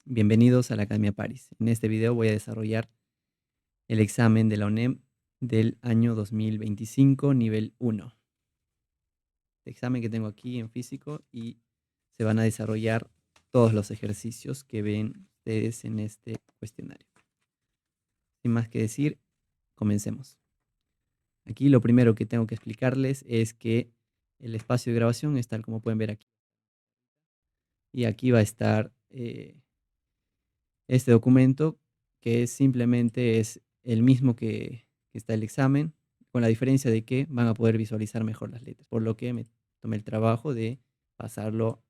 Bienvenidos a la Academia Paris. En este video voy a desarrollar el examen de la UNEM del año 2025, nivel 1. El examen que tengo aquí en físico y se van a desarrollar todos los ejercicios que ven ustedes en este cuestionario. Sin más que decir, comencemos. Aquí lo primero que tengo que explicarles es que el espacio de grabación es tal como pueden ver aquí. Y aquí va a estar este documento que simplemente es el mismo que está el examen, con la diferencia de que van a poder visualizar mejor las letras, por lo que me tomé el trabajo de pasarlo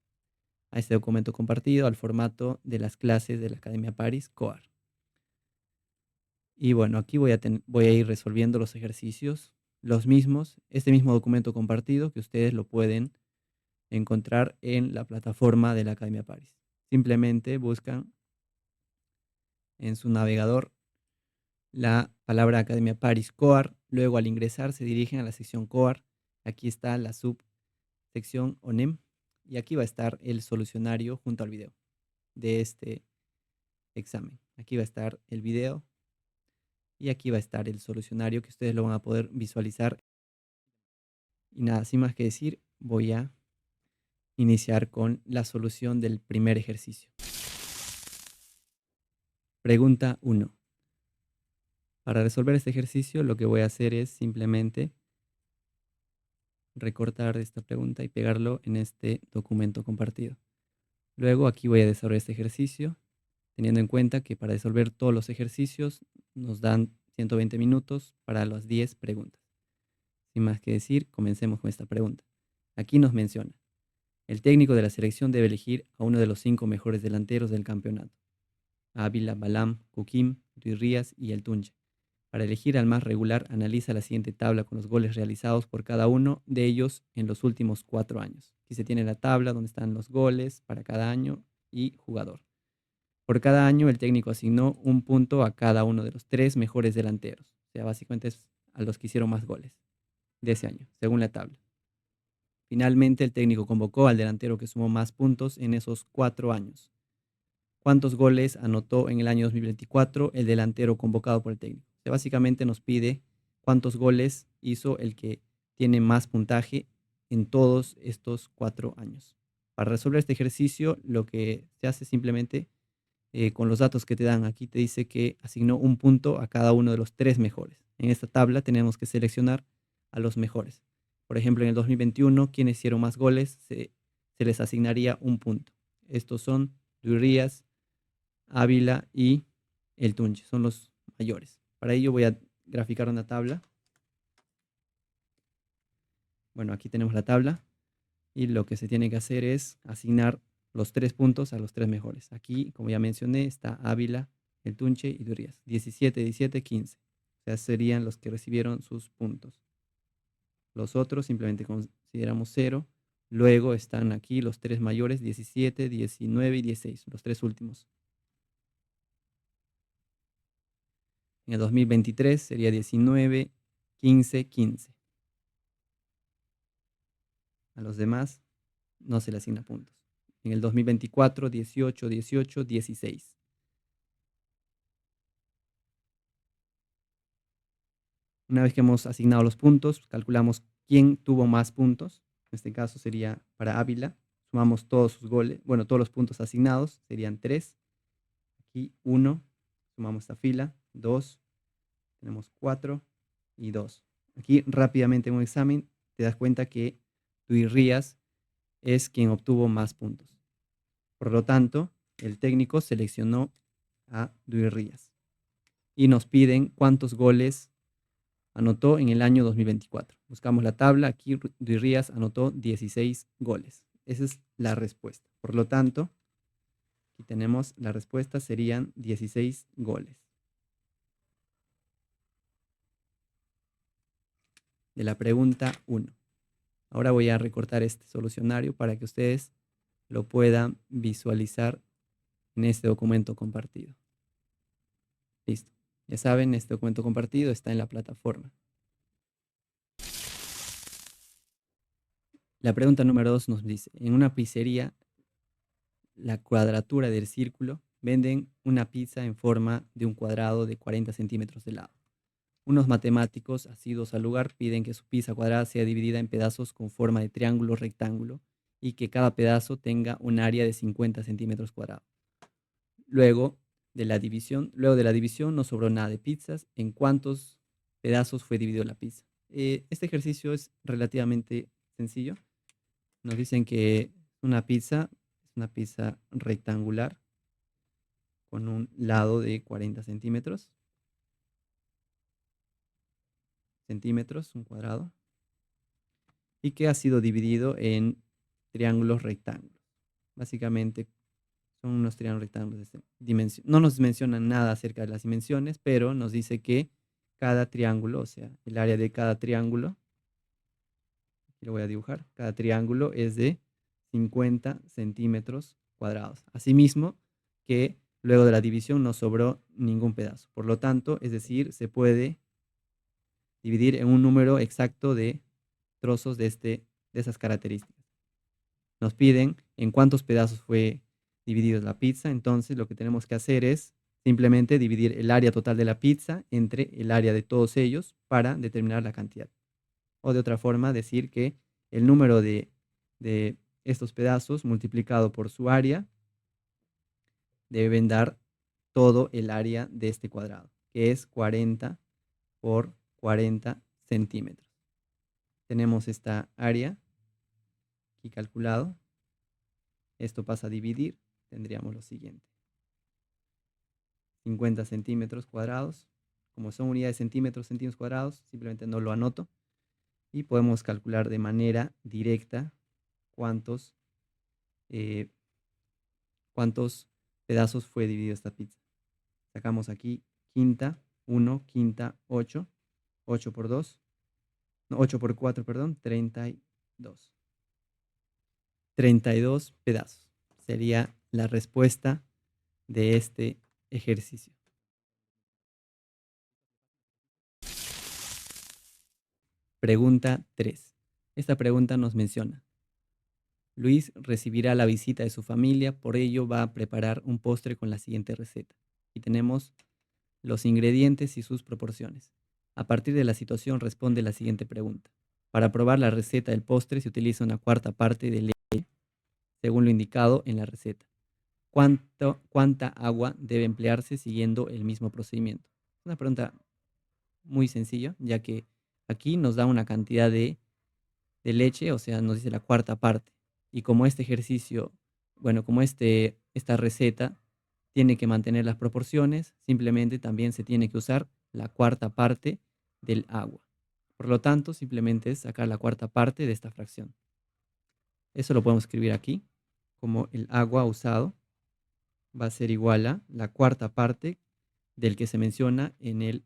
a este documento compartido, al formato de las clases de la Academia Paris COAR. Y bueno, aquí voy a ir resolviendo los ejercicios, los mismos, este mismo documento compartido que ustedes lo pueden encontrar en la plataforma de la Academia Paris. Simplemente buscan en su navegador la palabra Academia Paris COAR. Luego, al ingresar, se dirigen a la sección COAR. Aquí está la subsección ONEM. Y aquí va a estar el solucionario junto al video de este examen. Aquí va a estar el video y aquí va a estar el solucionario que ustedes lo van a poder visualizar. Y nada, sin más que decir, voy a iniciar con la solución del primer ejercicio. Pregunta 1. Para resolver este ejercicio, lo que voy a hacer es simplemente recortar esta pregunta y pegarlo en este documento compartido. Luego aquí voy a desarrollar este ejercicio, teniendo en cuenta que para resolver todos los ejercicios nos dan 120 minutos para las 10 preguntas. Sin más que decir, comencemos con esta pregunta. Aquí nos menciona, el técnico de la selección debe elegir a uno de los 5 mejores delanteros del campeonato. Ávila, Balam, Kukim, Rías y El Tunche. Para elegir al más regular, analiza la siguiente tabla con los goles realizados por cada uno de ellos en los últimos 4 años. Aquí se tiene la tabla donde están los goles para cada año y jugador. Por cada año, el técnico asignó un punto a cada uno de los 3 mejores delanteros. O sea, básicamente es a los que hicieron más goles de ese año, según la tabla. Finalmente, el técnico convocó al delantero que sumó más puntos en esos 4 años. ¿Cuántos goles anotó en el año 2024 el delantero convocado por el técnico? O sea, básicamente nos pide cuántos goles hizo el que tiene más puntaje en todos estos 4 años. Para resolver este ejercicio, lo que se hace simplemente con los datos que te dan aquí, te dice que asignó un punto a cada uno de los 3 mejores. En esta tabla tenemos que seleccionar a los mejores. Por ejemplo, en el 2021, quienes hicieron más goles, se les asignaría un punto. Estos son Durías, Ávila y El Tunche, son los mayores. Para ello voy a graficar una tabla. Bueno, aquí tenemos la tabla y lo que se tiene que hacer es asignar los 3 puntos a los 3 mejores. Aquí, como ya mencioné, está Ávila, El Tunche y Durías. 17, 17, 15. O sea, serían los que recibieron sus puntos. Los otros simplemente consideramos 0. Luego están aquí los 3 mayores, 17, 19 y 16, los 3 últimos. En el 2023 sería 19, 15, 15. A los demás no se le asigna puntos. En el 2024, 18, 18, 16. Una vez que hemos asignado los puntos, calculamos quién tuvo más puntos. En este caso sería para Ávila. Sumamos todos sus goles, bueno, todos los puntos asignados, serían 3. Aquí 1, sumamos esta fila, 2, tenemos 4 y 2. Aquí rápidamente en un examen te das cuenta que Rías es quien obtuvo más puntos. Por lo tanto, el técnico seleccionó a Rías y nos piden cuántos goles anotó en el año 2024. Buscamos la tabla, aquí Rías anotó 16 goles. Esa es la respuesta. Por lo tanto, aquí tenemos la respuesta, serían 16 goles. De la pregunta 1. Ahora voy a recortar este solucionario para que ustedes lo puedan visualizar en este documento compartido. Listo. Ya saben, este documento compartido está en la plataforma. La pregunta número 2 nos dice, en una pizzería, la cuadratura del círculo venden una pizza en forma de un cuadrado de 40 centímetros de lado. Unos matemáticos asiduos al lugar piden que su pizza cuadrada sea dividida en pedazos con forma de triángulo rectángulo y que cada pedazo tenga un área de 50 centímetros cuadrados. Luego de la división no sobró nada de pizzas. ¿En cuántos pedazos fue dividido la pizza? Este ejercicio es relativamente sencillo. Nos dicen que una pizza es una pizza rectangular con un lado de 40 centímetros, un cuadrado, y que ha sido dividido en triángulos rectángulos. Básicamente son unos triángulos rectángulos de dimensión. No nos mencionan nada acerca de las dimensiones, pero nos dice que cada triángulo, o sea, el área de cada triángulo, aquí lo voy a dibujar, cada triángulo es de 50 centímetros cuadrados. Asimismo, que luego de la división no sobró ningún pedazo. Por lo tanto, es decir, se puede dividir en un número exacto de trozos de esas características. Nos piden en cuántos pedazos fue dividida la pizza, entonces lo que tenemos que hacer es simplemente dividir el área total de la pizza entre el área de todos ellos para determinar la cantidad. O de otra forma, decir que el número de estos pedazos multiplicado por su área deben dar todo el área de este cuadrado, que es 40 por 40 centímetros. Tenemos esta área aquí calculado. Esto pasa a dividir. Tendríamos lo siguiente. 50 centímetros cuadrados. Como son unidades de centímetros cuadrados, simplemente no lo anoto. Y podemos calcular de manera directa cuántos pedazos fue dividida esta pizza. Sacamos aquí quinta, 1, quinta, 8. 8 por 2. No, 8 por 4, perdón, 32. 32 pedazos. Sería la respuesta de este ejercicio. Pregunta 3. Esta pregunta nos menciona: Luis recibirá la visita de su familia, por ello va a preparar un postre con la siguiente receta. Y tenemos los ingredientes y sus proporciones. A partir de la situación responde la siguiente pregunta. Para probar la receta del postre se utiliza una cuarta parte de leche, según lo indicado en la receta. ¿Cuánta agua debe emplearse siguiendo el mismo procedimiento? Una pregunta muy sencilla, ya que aquí nos da una cantidad de leche, o sea, nos dice la cuarta parte. Y como este ejercicio, bueno, como esta receta tiene que mantener las proporciones, simplemente también se tiene que usar la cuarta parte del agua. Por lo tanto, simplemente es sacar la cuarta parte de esta fracción. Eso lo podemos escribir aquí, como el agua usado va a ser igual a la cuarta parte del que se menciona en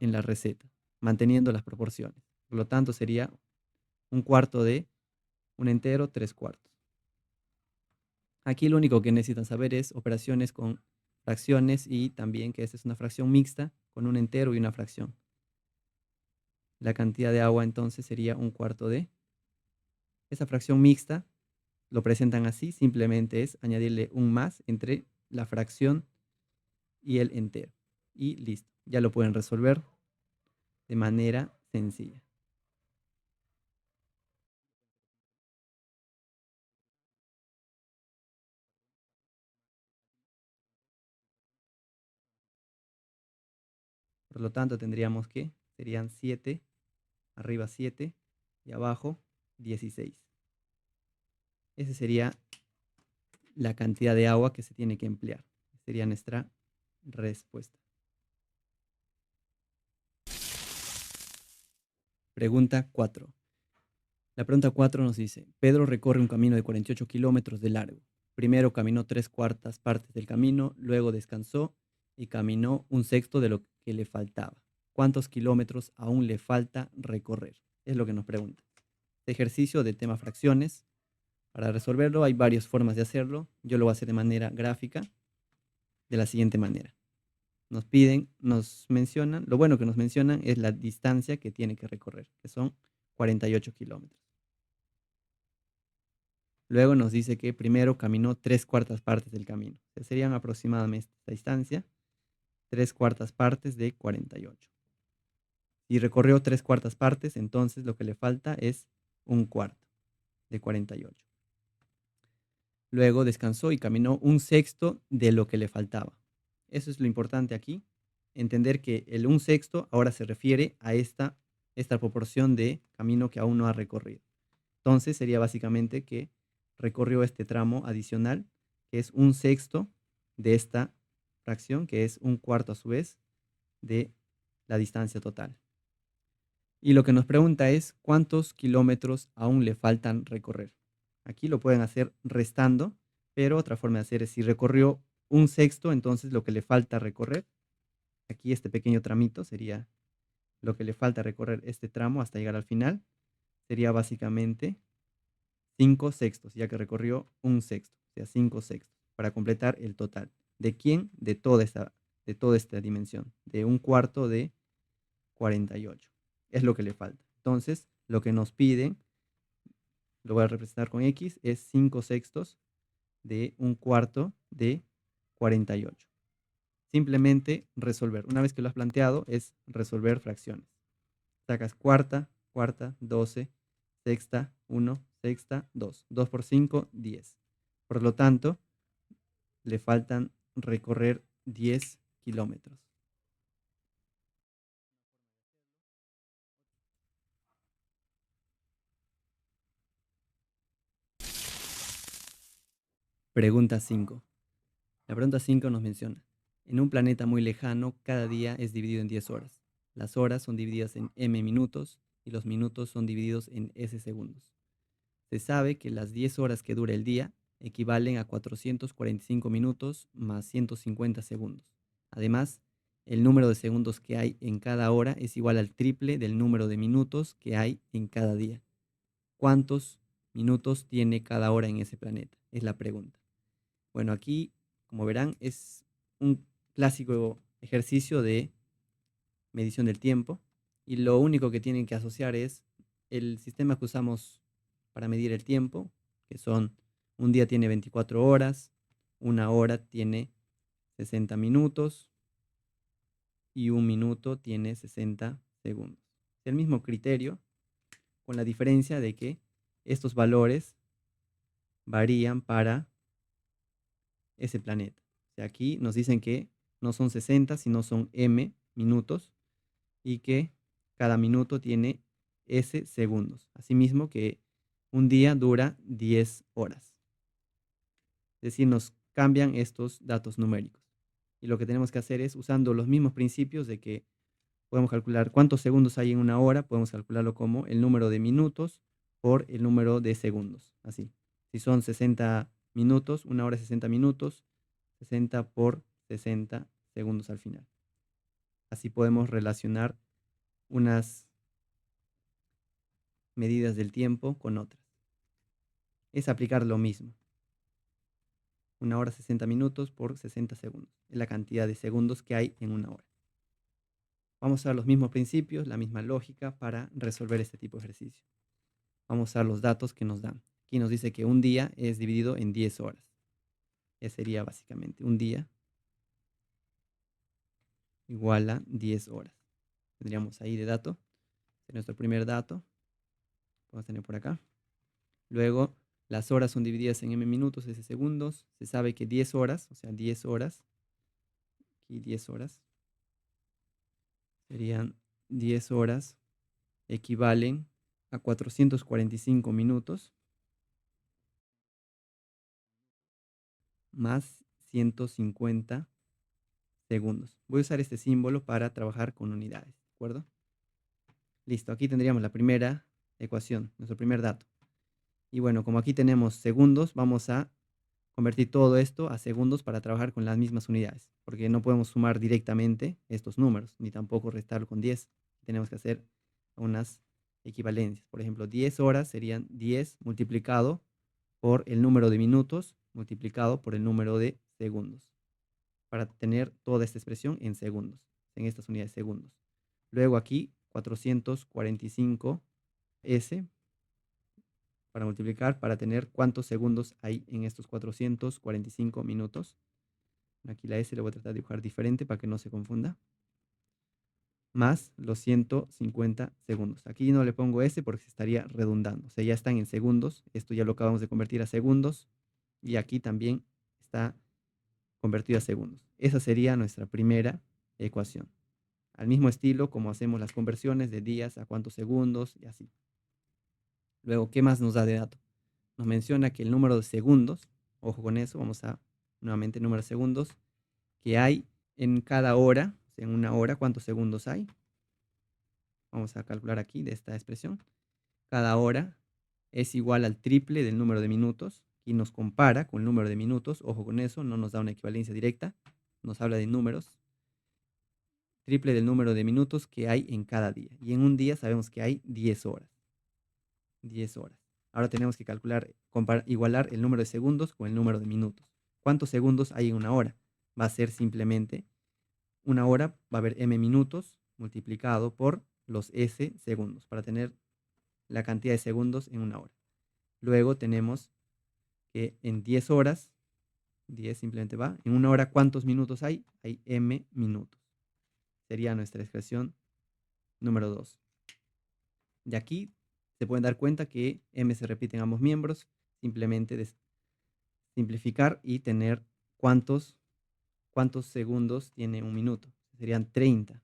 la receta, manteniendo las proporciones. Por lo tanto, sería un cuarto de un entero, 3/4. Aquí lo único que necesitan saber es operaciones con fracciones y también que esta es una fracción mixta con un entero y una fracción. La cantidad de agua entonces sería un cuarto de. Esa fracción mixta lo presentan así, simplemente es añadirle un más entre la fracción y el entero. Y listo, ya lo pueden resolver de manera sencilla. Por lo tanto, tendríamos que serían 7, arriba 7 y abajo 16. Esa sería la cantidad de agua que se tiene que emplear. Sería nuestra respuesta. Pregunta 4. La pregunta 4 nos dice: Pedro recorre un camino de 48 kilómetros de largo. Primero caminó 3/4 partes del camino, luego descansó y caminó un sexto de lo que le faltaba. ¿Cuántos kilómetros aún le falta recorrer? Es lo que nos pregunta. Este ejercicio de tema fracciones. Para resolverlo hay varias formas de hacerlo. Yo lo voy a hacer de manera gráfica, de la siguiente manera. Nos mencionan, lo bueno que nos mencionan es la distancia que tiene que recorrer, que son 48 kilómetros. Luego nos dice que primero caminó 3/4 partes del camino. O sea, serían aproximadamente esta distancia, 3/4 partes de 48. Si recorrió 3/4 partes, entonces lo que le falta es 1/4 de 48. Luego descansó y caminó 1/6 de lo que le faltaba. Eso es lo importante aquí, entender que el 1/6 ahora se refiere a esta proporción de camino que aún no ha recorrido. Entonces sería básicamente que recorrió este tramo adicional, que es 1/6 de esta fracción, que es 1/4 a su vez de la distancia total. Y lo que nos pregunta es cuántos kilómetros aún le faltan recorrer. Aquí lo pueden hacer restando, pero otra forma de hacer es si recorrió 1/6, entonces lo que le falta recorrer, aquí este pequeño tramito sería lo que le falta recorrer este tramo hasta llegar al final, sería básicamente 5/6, ya que recorrió 1/6, o sea, 5/6, para completar el total. ¿De quién? De toda esta dimensión, de 1/4 de 48. Es lo que le falta. Entonces, lo que nos piden, lo voy a representar con X, es 5/6 de 1/4 de 48. Simplemente resolver. Una vez que lo has planteado, es resolver fracciones. Sacas cuarta, cuarta, 12, sexta, 1, sexta, 2. 2 por 5, 10. Por lo tanto, le faltan recorrer 10 kilómetros. Pregunta 5. La pregunta 5 nos menciona, en un planeta muy lejano, cada día es dividido en 10 horas. Las horas son divididas en m minutos y los minutos son divididos en s segundos. Se sabe que las 10 horas que dura el día equivalen a 445 minutos más 150 segundos. Además, el número de segundos que hay en cada hora es igual al triple del número de minutos que hay en cada día. ¿Cuántos minutos tiene cada hora en ese planeta? Es la pregunta. Bueno, aquí, como verán, es un clásico ejercicio de medición del tiempo y lo único que tienen que asociar es el sistema que usamos para medir el tiempo, que son un día tiene 24 horas, una hora tiene 60 minutos y un minuto tiene 60 segundos. Es el mismo criterio, con la diferencia de que estos valores varían para ese planeta. O sea, aquí nos dicen que no son 60, sino son m minutos y que cada minuto tiene s segundos. Asimismo que un día dura 10 horas. Es decir, nos cambian estos datos numéricos. Y lo que tenemos que hacer es, usando los mismos principios de que podemos calcular cuántos segundos hay en una hora, podemos calcularlo como el número de minutos por el número de segundos. Así. Si son 60 minutos, una hora es 60 minutos, 60 por 60 segundos al final. Así podemos relacionar unas medidas del tiempo con otras. Es aplicar lo mismo. Una hora 60 minutos por 60 segundos. Es la cantidad de segundos que hay en una hora. Vamos a usar los mismos principios, la misma lógica para resolver este tipo de ejercicio. Vamos a usar los datos que nos dan. Aquí nos dice que un día es dividido en 10 horas. Ese sería básicamente un día igual a 10 horas. Tendríamos ahí de dato. Este es nuestro primer dato. Vamos a tener por acá. Luego, las horas son divididas en m minutos, s segundos. Se sabe que 10 horas, o sea, 10 horas, aquí 10 horas, serían 10 horas, equivalen a 445 minutos más 150 segundos. Voy a usar este símbolo para trabajar con unidades, ¿de acuerdo? Listo, aquí tendríamos la primera ecuación, nuestro primer dato. Y bueno, como aquí tenemos segundos, vamos a convertir todo esto a segundos para trabajar con las mismas unidades, porque no podemos sumar directamente estos números, ni tampoco restarlo con 10. Tenemos que hacer unas equivalencias. Por ejemplo, 10 horas serían 10 multiplicado por el número de minutos multiplicado por el número de segundos, para tener toda esta expresión en segundos, en estas unidades de segundos. Luego aquí 445S para multiplicar, para tener cuántos segundos hay en estos 445 minutos. Aquí la S le voy a tratar de dibujar diferente para que no se confunda. Más los 150 segundos. Aquí no le pongo S porque se estaría redundando. O sea, ya están en segundos. Esto ya lo acabamos de convertir a segundos. Y aquí también está convertido a segundos. Esa sería nuestra primera ecuación. Al mismo estilo como hacemos las conversiones de días a cuántos segundos y así. Luego, ¿qué más nos da de dato? Nos menciona que el número de segundos, ojo con eso, vamos a nuevamente el número de segundos que hay en cada hora, o sea, en una hora, ¿cuántos segundos hay? Vamos a calcular aquí de esta expresión. Cada hora es igual al triple del número de minutos y nos compara con el número de minutos. Ojo con eso, no nos da una equivalencia directa, nos habla de números. Triple del número de minutos que hay en cada día. Y en un día sabemos que hay 10 horas. 10 horas. Ahora tenemos que calcular, igualar el número de segundos con el número de minutos. ¿Cuántos segundos hay en una hora? Va a ser simplemente una hora, va a haber m minutos multiplicado por los s segundos para tener la cantidad de segundos en una hora. Luego tenemos que en 10 horas, 10 simplemente va, en una hora ¿cuántos minutos hay? Hay m minutos. Sería nuestra expresión número 2. De aquí se pueden dar cuenta que m se repite en ambos miembros, simplemente simplificar y tener cuántos segundos tiene un minuto. Serían 30.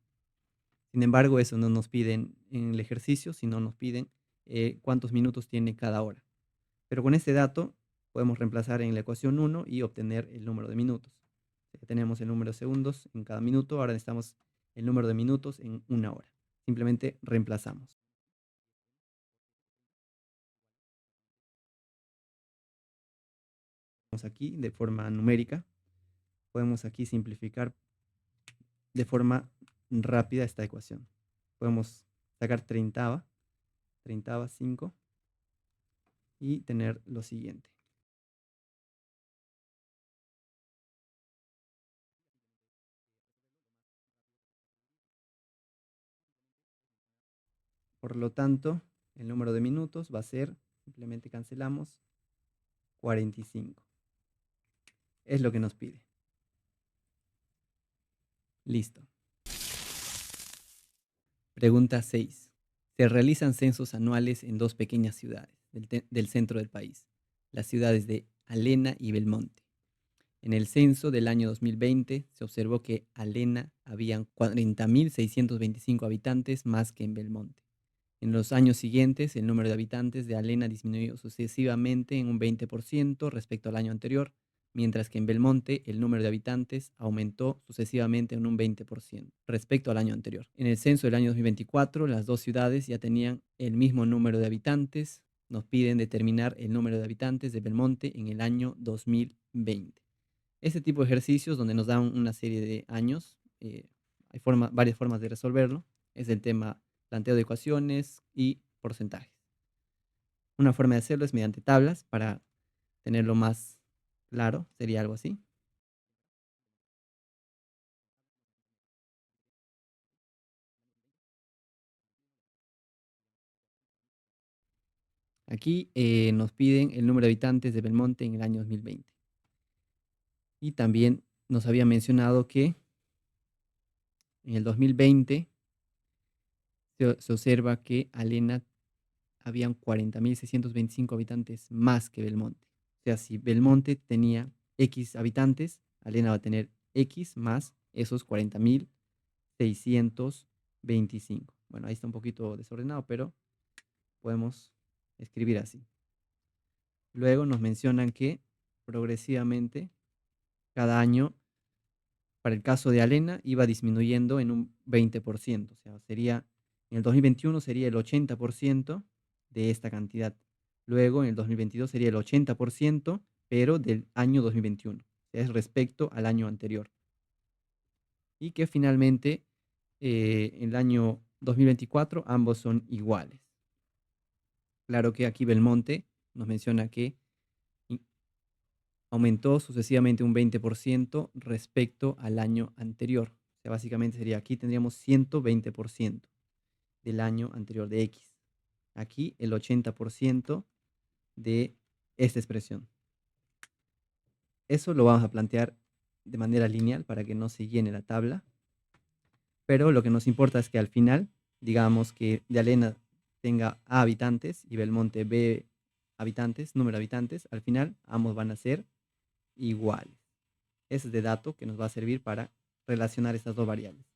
Sin embargo, eso no nos piden en el ejercicio, sino nos piden cuántos minutos tiene cada hora. Pero con este dato podemos reemplazar en la ecuación 1 y obtener el número de minutos. Ya tenemos el número de segundos en cada minuto, ahora necesitamos el número de minutos en una hora. Simplemente reemplazamos. Aquí de forma numérica, podemos aquí simplificar de forma rápida esta ecuación. Podemos sacar treintava 5 y tener lo siguiente. Por lo tanto, el número de minutos va a ser, simplemente cancelamos, 45. Es lo que nos pide. Listo. Pregunta 6. Se realizan censos anuales en dos pequeñas ciudades del centro del país, las ciudades de Alena y Belmonte. En el censo del año 2020 se observó que Alena habían 40.625 habitantes más que en Belmonte. En los años siguientes, el número de habitantes de Alena disminuyó sucesivamente en un 20% respecto al año anterior, mientras que en Belmonte el número de habitantes aumentó sucesivamente en un 20% respecto al año anterior. En el censo del año 2024, las dos ciudades ya tenían el mismo número de habitantes. Nos piden determinar el número de habitantes de Belmonte en el año 2020. Este tipo de ejercicios donde nos dan una serie de años, hay varias formas de resolverlo. Es el tema planteo de ecuaciones y porcentajes. Una forma de hacerlo es mediante tablas para tenerlo más claro, sería algo así. Aquí nos piden el número de habitantes de Belmonte en el año 2020. Y también nos había mencionado que en el 2020 se observa que Alena habían 40.625 habitantes más que Belmonte. O sea, si Belmonte tenía X habitantes, Alena va a tener X más esos 40.625. Bueno, ahí está un poquito desordenado, pero podemos escribir así. Luego nos mencionan que progresivamente cada año, para el caso de Alena, iba disminuyendo en un 20%. O sea, en el 2021 sería el 80% de esta cantidad. Luego, en el 2022 sería el 80%, pero del año 2021. O sea, es respecto al año anterior. Y que finalmente, en el año 2024, ambos son iguales. Claro que aquí Belmonte nos menciona que aumentó sucesivamente un 20% respecto al año anterior. O sea, básicamente sería, aquí tendríamos 120% del año anterior de X. Aquí el 80% de esta expresión. Eso lo vamos a plantear de manera lineal para que no se llene la tabla, pero lo que nos importa es que al final, digamos que de Alena tenga A habitantes y Belmonte B habitantes, número de habitantes, al final ambos van a ser iguales. Ese es de dato que nos va a servir para relacionar estas dos variables.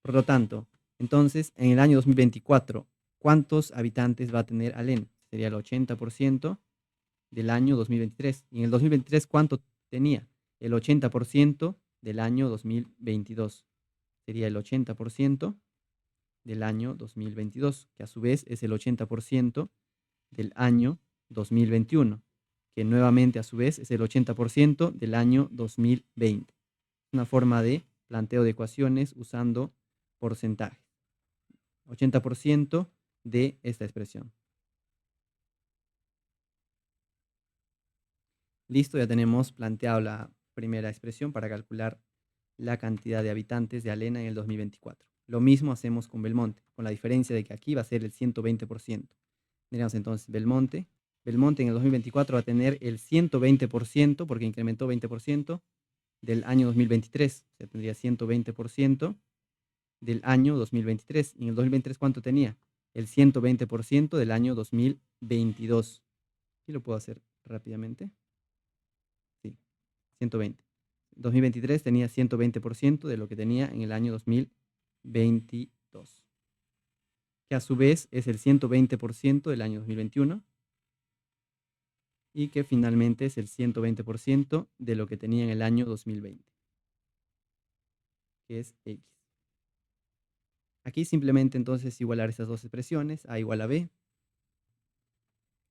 Por lo tanto, entonces, en el año 2024, ¿cuántos habitantes va a tener Alena? Sería el 80% del año 2023. Y en el 2023, ¿cuánto tenía? El 80% del año 2022. Sería el 80% del año 2022, que a su vez es el 80% del año 2021, que nuevamente a su vez es el 80% del año 2020. Una forma de planteo de ecuaciones usando porcentajes. 80% de esta expresión. Listo, ya tenemos planteado la primera expresión para calcular la cantidad de habitantes de Alena en el 2024. Lo mismo hacemos con Belmonte, con la diferencia de que aquí va a ser el 120%. Miramos entonces Belmonte. Belmonte en el 2024 va a tener el 120% porque incrementó 20% del año 2023. O sea, tendría 120% del año 2023. Y en el 2023, ¿cuánto tenía? El 120% del año 2022. Y lo puedo hacer rápidamente. Sí, 120. 2023 tenía 120% de lo que tenía en el año 2022, que a su vez es el 120% del año 2021 y que finalmente es el 120% de lo que tenía en el año 2020, que es X. Aquí simplemente entonces igualar estas dos expresiones, A igual a B,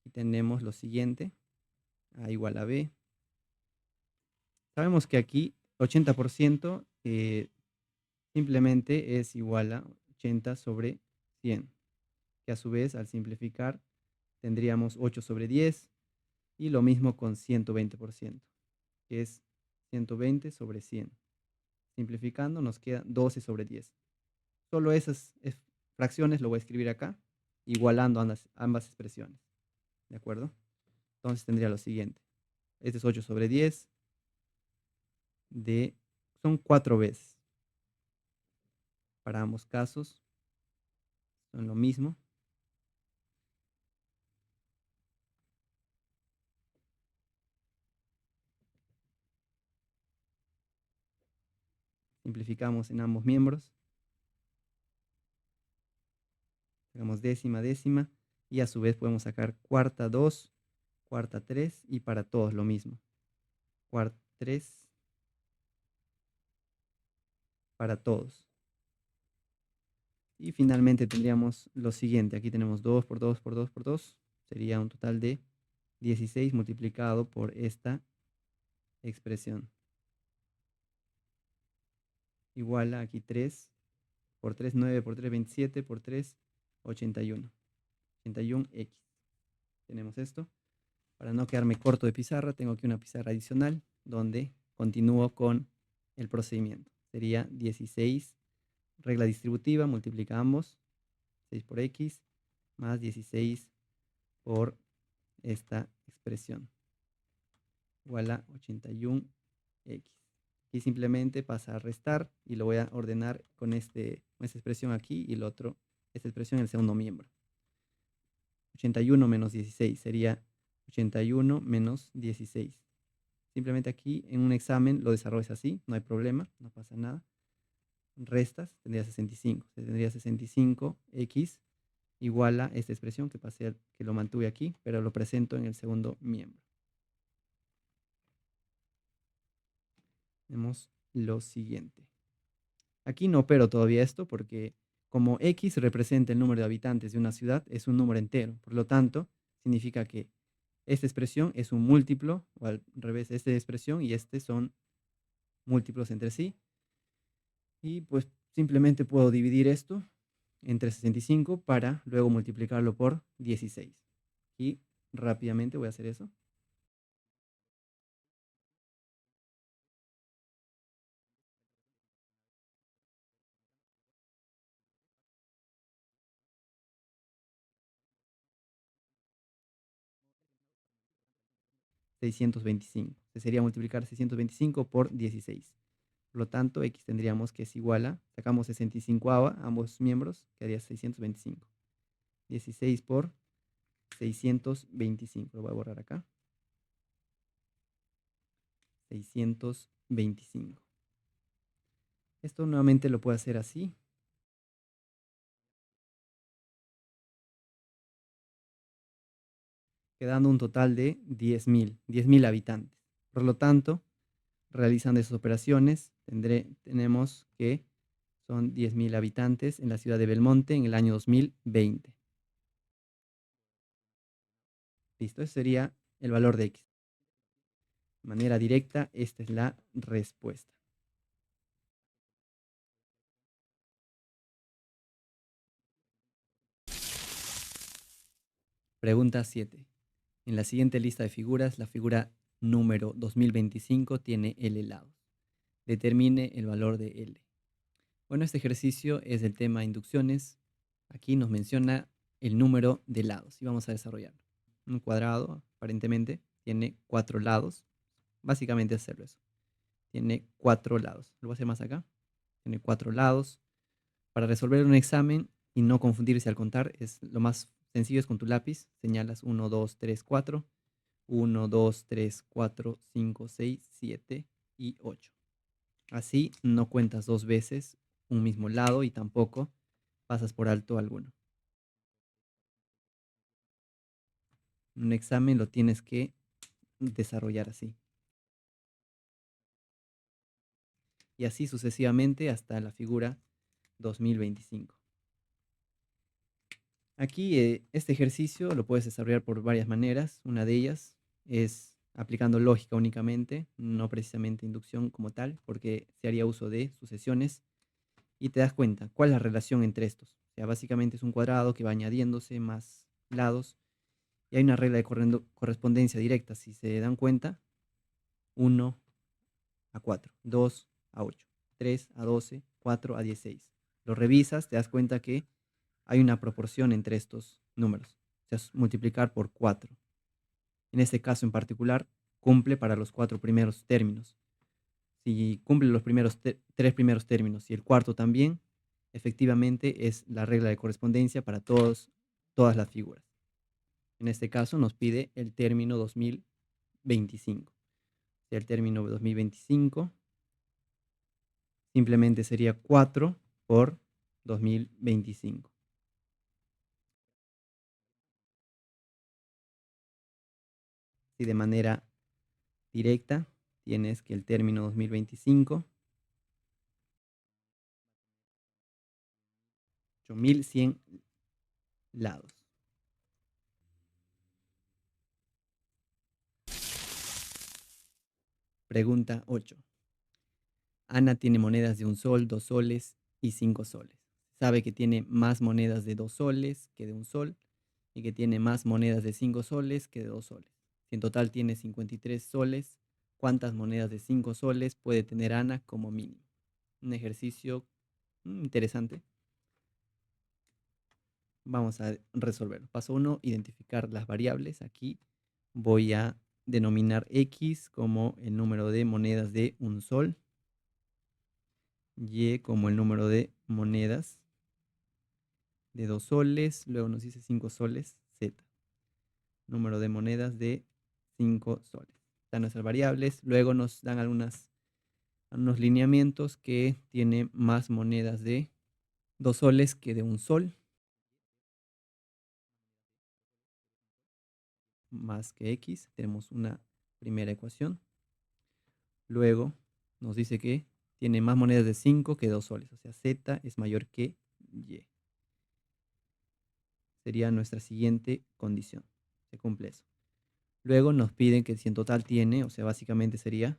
y tenemos lo siguiente, A igual a B. Sabemos que aquí 80% simplemente es igual a 80 sobre 100, que a su vez al simplificar tendríamos 8 sobre 10 y lo mismo con 120%, que es 120 sobre 100. Simplificando nos queda 12 sobre 10. Solo esas fracciones lo voy a escribir acá, igualando ambas expresiones. ¿De acuerdo? Entonces tendría lo siguiente. Este es 8 sobre 10 son 4 veces. Para ambos casos son lo mismo. Simplificamos en ambos miembros. Sacamos décima, décima. Y a su vez podemos sacar cuarta 2, cuarta 3 y para todos lo mismo. Cuarta 3 para todos. Y finalmente tendríamos lo siguiente. Aquí tenemos 2 por 2 por 2 por 2. Sería un total de 16 multiplicado por esta expresión. Igual a aquí 3 por 3, 9 por 3, 27 por 3, 81. 81x. Tenemos esto. Para no quedarme corto de pizarra, tengo aquí una pizarra adicional donde continúo con el procedimiento. Sería 16, regla distributiva, multiplica ambos, 6 por x, más 16 por esta expresión, igual a 81x. Y simplemente pasa a restar y lo voy a ordenar con esta expresión aquí y esta expresión en el segundo miembro. 81 menos 16 sería 81 menos 16. Simplemente aquí en un examen lo desarrollas así, no hay problema, no pasa nada. Restas, tendría 65. Se tendría 65x igual a esta expresión que lo mantuve aquí, pero lo presento en el segundo miembro. Tenemos lo siguiente. Aquí no opero todavía esto porque como x representa el número de habitantes de una ciudad, es un número entero. Por lo tanto, significa que esta expresión es un múltiplo, o al revés, esta expresión y este son múltiplos entre sí. Y pues simplemente puedo dividir esto entre 65 para luego multiplicarlo por 16. Y rápidamente voy a hacer eso. 625. Se sería multiplicar 625 por 16. Por lo tanto, x tendríamos que es igual a, sacamos 65 a ambos miembros, quedaría 625. 16 por 625. Lo voy a borrar acá. 625. Esto nuevamente lo puedo hacer así. Quedando un total de 10.000 habitantes. Por lo tanto, realizando esas operaciones, tenemos que son 10.000 habitantes en la ciudad de Belmonte en el año 2020. Listo, ese sería el valor de x. De manera directa, esta es la respuesta. Pregunta 7. En la siguiente lista de figuras, la figura número 2025 tiene L lados. Determine el valor de L. Bueno, este ejercicio es del tema inducciones. Aquí nos menciona el número de lados y vamos a desarrollarlo. Un cuadrado, aparentemente, tiene 4 lados. Básicamente hacerlo eso. Tiene 4 lados. Lo voy a hacer más acá. Tiene 4 lados. Para resolver un examen y no confundirse al contar, lo más sencillo es con tu lápiz. Señalas 1, 2, 3, 4. 1, 2, 3, 4, 5, 6, 7 y 8. Así no cuentas dos veces un mismo lado y tampoco pasas por alto alguno. Un examen lo tienes que desarrollar así. Y así sucesivamente hasta la figura 2025. Aquí este ejercicio lo puedes desarrollar por varias maneras. Una de ellas es aplicando lógica únicamente, no precisamente inducción como tal, porque se haría uso de sucesiones y te das cuenta cuál es la relación entre estos. O sea, básicamente es un cuadrado que va añadiéndose más lados y hay una regla de correspondencia directa. Si se dan cuenta, 1 a 4, 2 a 8, 3 a 12, 4 a 16. Lo revisas, te das cuenta que hay una proporción entre estos números. O sea, es multiplicar por 4. En este caso en particular, cumple para los 4 primeros términos. Si cumple los tres primeros términos y el cuarto también, efectivamente es la regla de correspondencia para todas las figuras. En este caso nos pide el término 2025. Si el término 2025 simplemente sería 4 por 2025. Si de manera directa tienes que el término 2025, 8100 lados. Pregunta 8. Ana tiene monedas de 1 sol, 2 soles y 5 soles. Sabe que tiene más monedas de 2 soles que de 1 sol y que tiene más monedas de 5 soles que de 2 soles. Si en total tiene 53 soles, ¿cuántas monedas de 5 soles puede tener Ana como mínimo? Un ejercicio interesante. Vamos a resolverlo. Paso 1, identificar las variables. Aquí voy a denominar X como el número de monedas de 1 sol, Y como el número de monedas de 2 soles, luego nos dice 5 soles, Z. Número de monedas de 5 soles. Están nuestras variables, luego nos dan unos lineamientos que tiene más monedas de 2 soles que de 1 sol, más que X. Tenemos una primera ecuación. Luego nos dice que tiene más monedas de 5 que 2 soles, o sea, Z es mayor que Y. Sería nuestra siguiente condición. Se cumple eso. Luego nos piden que si en total tiene, o sea, básicamente sería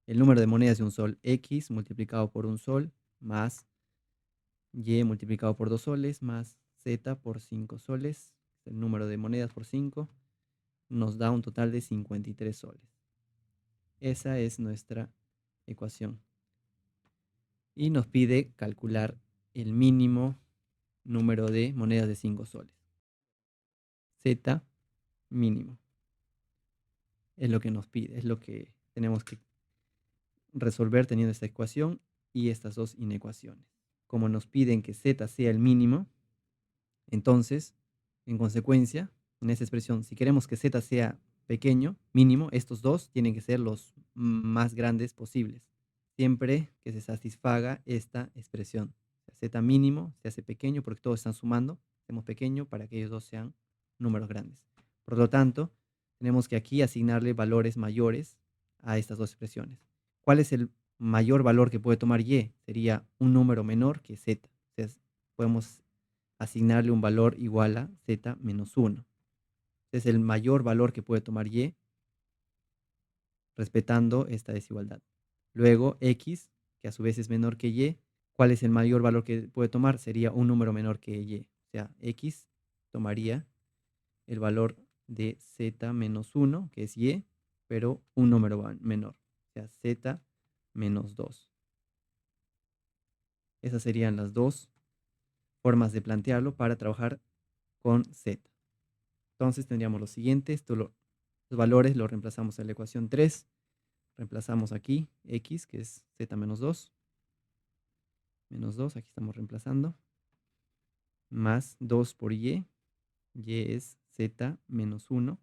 el número de monedas de un sol X multiplicado por un sol más Y multiplicado por 2 soles más Z por 5 soles. El número de monedas por 5 nos da un total de 53 soles. Esa es nuestra ecuación. Y nos pide calcular el mínimo número de monedas de 5 soles. Z mínimo. es lo que nos pide, es lo que tenemos que resolver teniendo esta ecuación y estas dos inecuaciones. Como nos piden que z sea el mínimo, entonces, en consecuencia, en esta expresión, si queremos que z sea pequeño, mínimo, estos dos tienen que ser los más grandes posibles, siempre que se satisfaga esta expresión. Z mínimo se hace pequeño porque todos están sumando, hacemos pequeño para que ellos dos sean números grandes. Por lo tanto, tenemos que aquí asignarle valores mayores a estas dos expresiones. ¿Cuál es el mayor valor que puede tomar y? Sería un número menor que z. Entonces, podemos asignarle un valor igual a z menos 1. Es el mayor valor que puede tomar y respetando esta desigualdad. Luego x, que a su vez es menor que y, ¿cuál es el mayor valor que puede tomar? Sería un número menor que y. O sea, x tomaría el valor de z menos 1, que es y, pero un número menor. O sea, z menos 2. Esas serían las dos formas de plantearlo para trabajar con z. Entonces tendríamos lo siguiente, los valores los reemplazamos en la ecuación 3, reemplazamos aquí x, que es z menos 2, aquí estamos reemplazando, más 2 por y es z menos 1,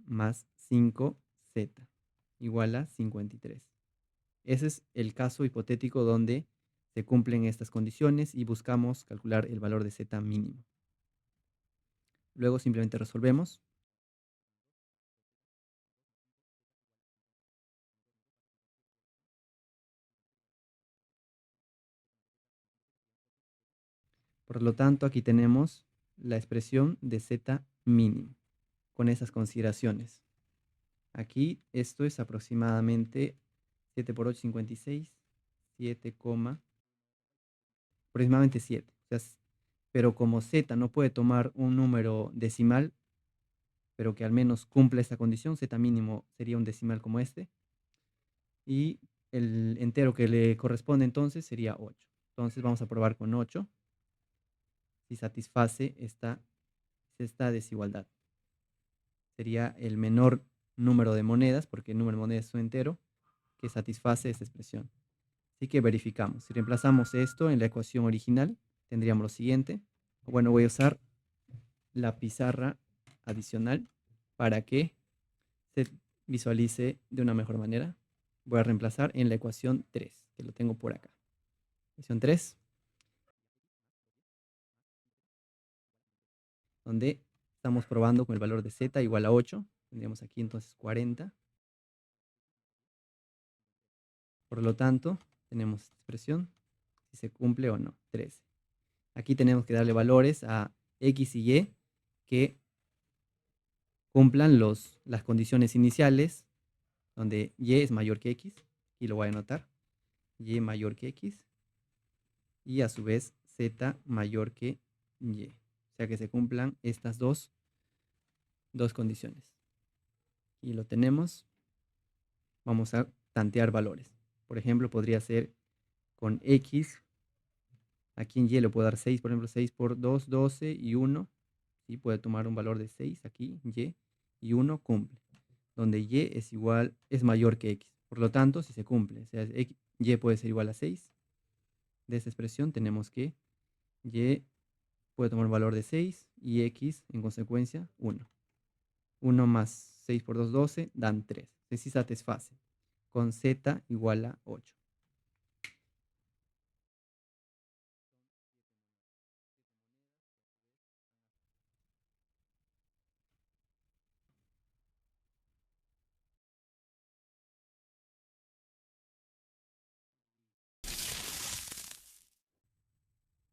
más 5z, igual a 53. Ese es el caso hipotético donde se cumplen estas condiciones y buscamos calcular el valor de z mínimo. Luego simplemente resolvemos. Por lo tanto, aquí tenemos la expresión de z mínimo con esas consideraciones. Aquí esto es aproximadamente 7 por 8, 56, 7, aproximadamente 7. O sea, pero como z no puede tomar un número decimal, pero que al menos cumpla esta condición, z mínimo sería un decimal como este, y el entero que le corresponde entonces sería 8. Entonces vamos a probar con 8 si satisface esta desigualdad. Sería el menor número de monedas, porque el número de monedas es un entero, que satisface esta expresión. Así que verificamos. Si reemplazamos esto en la ecuación original, tendríamos lo siguiente. Bueno, voy a usar la pizarra adicional para que se visualice de una mejor manera. Voy a reemplazar en la ecuación 3, que lo tengo por acá. Ecuación 3, donde estamos probando con el valor de z igual a 8. Tendríamos aquí entonces 40. Por lo tanto, tenemos esta expresión, si se cumple o no, 13. Aquí tenemos que darle valores a x y y que cumplan las condiciones iniciales, donde y es mayor que x, y lo voy a anotar, y mayor que x, y a su vez z mayor que y. O sea que se cumplan estas dos condiciones. Y lo tenemos. Vamos a tantear valores. Por ejemplo, podría ser con x. Aquí en y le puedo dar 6, por ejemplo, 6 por 2, 12 y 1. ¿Sí? Puede tomar un valor de 6 aquí, y 1 cumple. Donde y es igual, es mayor que x. Por lo tanto, si se cumple, o sea, y puede ser igual a 6. De esta expresión tenemos que y puede tomar un valor de 6 y x, en consecuencia, 1. 1 más 6 por 2, 12, dan 3. Es decir, satisface con z igual a 8.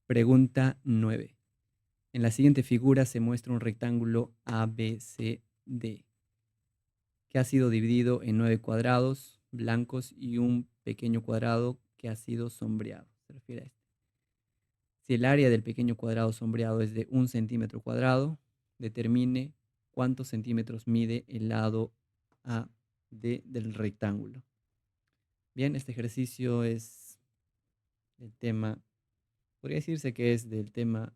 Pregunta 9. En la siguiente figura se muestra un rectángulo ABCD que ha sido dividido en 9 cuadrados blancos y un pequeño cuadrado que ha sido sombreado. Se refiere a este. Si el área del pequeño cuadrado sombreado es de 1 centímetro cuadrado, determine cuántos centímetros mide el lado A del rectángulo. Bien, este ejercicio es del tema, podría decirse que es del tema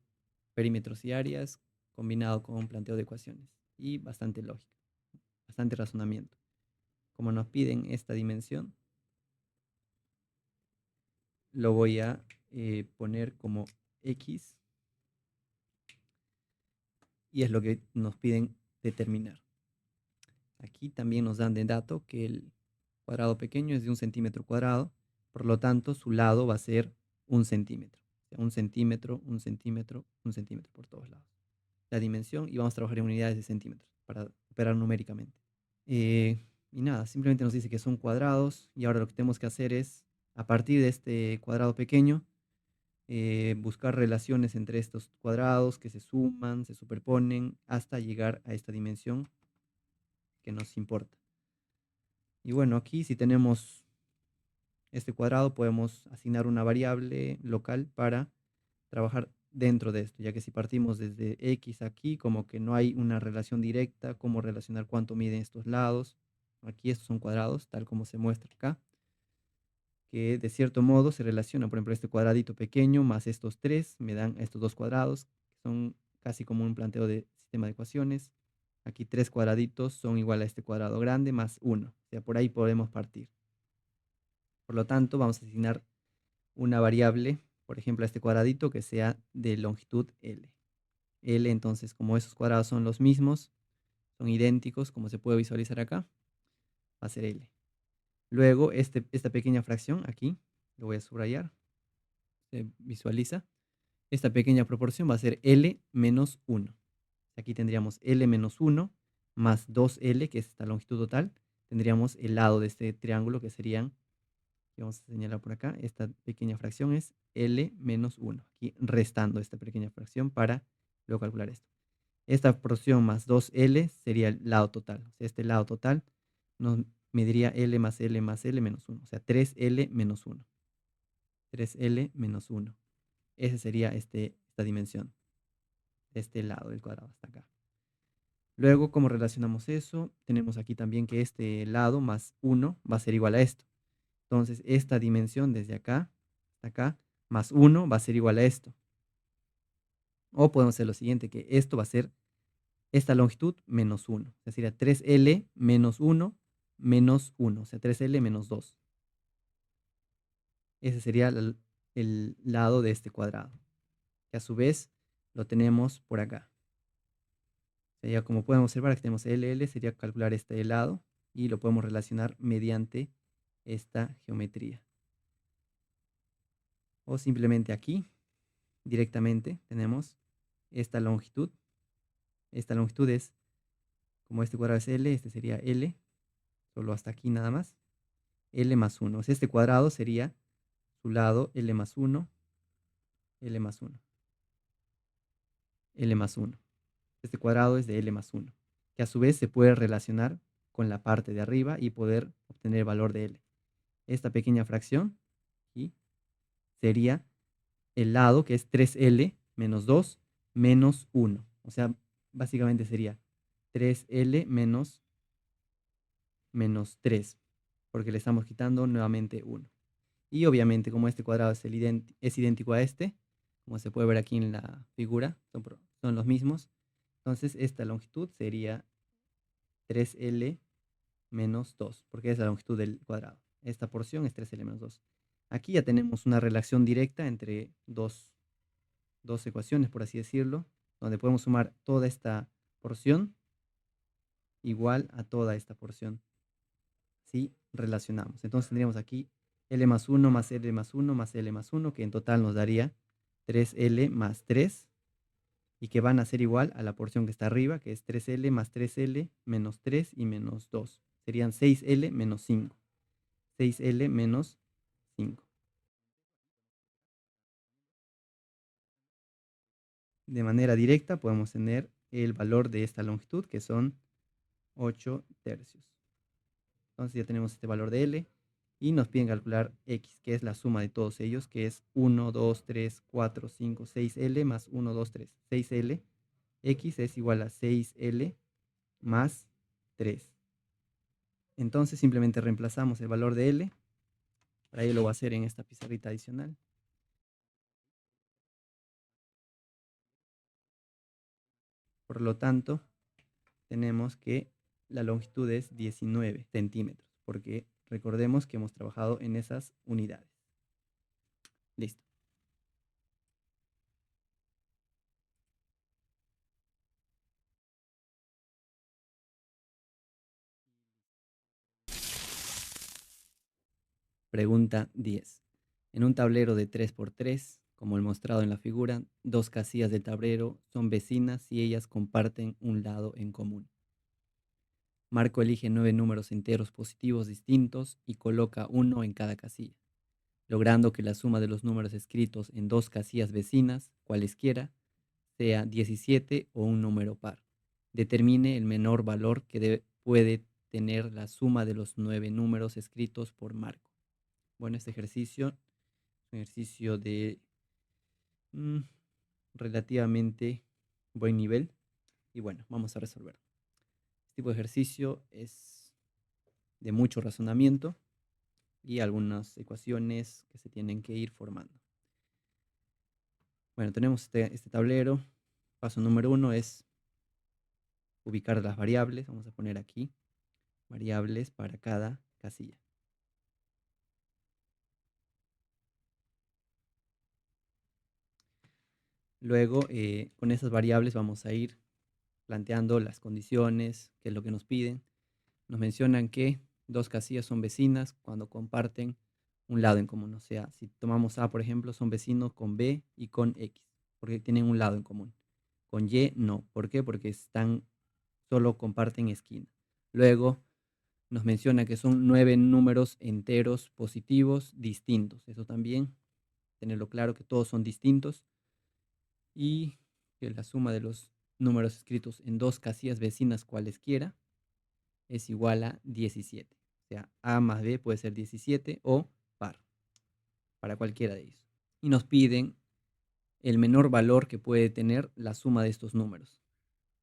perímetros y áreas combinado con un planteo de ecuaciones y bastante lógica, bastante razonamiento. Como nos piden esta dimensión, lo voy a poner como X y es lo que nos piden determinar. Aquí también nos dan de dato que el cuadrado pequeño es de 1 centímetro cuadrado, por lo tanto su lado va a ser 1 centímetro. O sea, 1 centímetro, 1 centímetro, 1 centímetro por todos lados. La dimensión y vamos a trabajar en unidades de centímetros para operar numéricamente. Y nada, simplemente nos dice que son cuadrados y ahora lo que tenemos que hacer es, a partir de este cuadrado pequeño, buscar relaciones entre estos cuadrados que se suman, se superponen hasta llegar a esta dimensión que nos importa. Y bueno, aquí si tenemos este cuadrado podemos asignar una variable local para trabajar dentro de esto, ya que si partimos desde X aquí, como que no hay una relación directa, cómo relacionar cuánto miden estos lados. Aquí estos son cuadrados, tal como se muestra acá, que de cierto modo se relacionan. Por ejemplo, este cuadradito pequeño más estos tres me dan estos dos cuadrados, que son casi como un planteo de sistema de ecuaciones. Aquí tres cuadraditos son igual a este cuadrado grande más 1. O sea, por ahí podemos partir. Por lo tanto, vamos a asignar una variable, por ejemplo, a este cuadradito que sea de longitud L. L, entonces, como esos cuadrados son los mismos, son idénticos, como se puede visualizar acá, va a ser L. Luego, esta pequeña fracción aquí, lo voy a subrayar, se visualiza. Esta pequeña proporción va a ser L menos 1. Aquí tendríamos L menos 1 más 2L, que es esta longitud total. Tendríamos el lado de este triángulo, que serían, vamos a señalar por acá, esta pequeña fracción es L menos 1. Aquí restando esta pequeña fracción para luego calcular esto. Esta porción más 2L sería el lado total. O sea, este lado total nos mediría L más L más L menos 1. O sea, 3L menos 1. 3L menos 1. Esa sería esta dimensión de este lado del cuadrado hasta acá. Luego, ¿cómo relacionamos eso? Tenemos aquí también que este lado más 1 va a ser igual a esto. Entonces, esta dimensión desde acá hasta acá más 1 va a ser igual a esto. O podemos hacer lo siguiente, que esto va a ser esta longitud menos 1. O sea, sería 3L menos 1 menos 1. O sea, 3L menos 2. Ese sería el lado de este cuadrado, que a su vez lo tenemos por acá. Sería como podemos observar, aquí tenemos LL, sería calcular este lado y lo podemos relacionar mediante esta geometría. O simplemente aquí, directamente, tenemos esta longitud. Esta longitud es, como este cuadrado es L, este sería L, solo hasta aquí nada más. L más 1. O sea, este cuadrado sería su lado L más 1, L más 1, L más 1. Este cuadrado es de L más 1, que a su vez se puede relacionar con la parte de arriba y poder obtener el valor de L. Esta pequeña fracción aquí sería el lado que es 3L menos 2 menos 1. O sea, básicamente sería 3L menos 3, porque le estamos quitando nuevamente 1. Y obviamente como este cuadrado es idéntico a este, como se puede ver aquí en la figura, son los mismos. Entonces esta longitud sería 3L menos 2, porque es la longitud del cuadrado. Esta porción es 3L menos 2. Aquí ya tenemos una relación directa entre dos ecuaciones, por así decirlo, donde podemos sumar toda esta porción igual a toda esta porción. Si relacionamos. Entonces tendríamos aquí L más 1 más L más 1 más L más 1, que en total nos daría 3L más 3, y que van a ser igual a la porción que está arriba, que es 3L más 3L menos 3 y menos 2. Serían 6L menos 5. 6L menos 5. De manera directa podemos tener el valor de esta longitud, que son 8 tercios. Entonces ya tenemos este valor de L y nos piden calcular X, que es la suma de todos ellos, que es 1, 2, 3, 4, 5, 6L más 1, 2, 3. 6L. X es igual a 6L más 3. Entonces simplemente reemplazamos el valor de L. Para ello lo voy a hacer en esta pizarrita adicional. Por lo tanto, tenemos que la longitud es 19 centímetros, porque recordemos que hemos trabajado en esas unidades. Listo. Pregunta 10. En un tablero de 3 por 3, como el mostrado en la figura, dos casillas del tablero son vecinas y ellas comparten un lado en común. Marco elige 9 números enteros positivos distintos y coloca uno en cada casilla, logrando que la suma de los números escritos en dos casillas vecinas, cualesquiera, sea 17 o un número par. Determine el menor valor que puede tener la suma de los 9 números escritos por Marco. Bueno, este ejercicio es un ejercicio de mm, relativamente buen nivel. Y bueno, vamos a resolver. Este tipo de ejercicio es de mucho razonamiento y algunas ecuaciones que se tienen que ir formando. Bueno, tenemos este tablero. Paso número 1 es ubicar las variables. Vamos a poner aquí variables para cada casilla. Luego, con esas variables vamos a ir planteando las condiciones, qué es lo que nos piden. Nos mencionan que dos casillas son vecinas cuando comparten un lado en común. O sea, si tomamos A, por ejemplo, son vecinos con B y con X, porque tienen un lado en común. Con Y no. ¿Por qué? Porque solo comparten esquina. Luego nos menciona que son 9 números enteros positivos distintos. Eso también, tenerlo claro que todos son distintos y que la suma de los números escritos en dos casillas vecinas cualesquiera es igual a 17. O sea, A más B puede ser 17 o par, para cualquiera de ellos. Y nos piden el menor valor que puede tener la suma de estos números.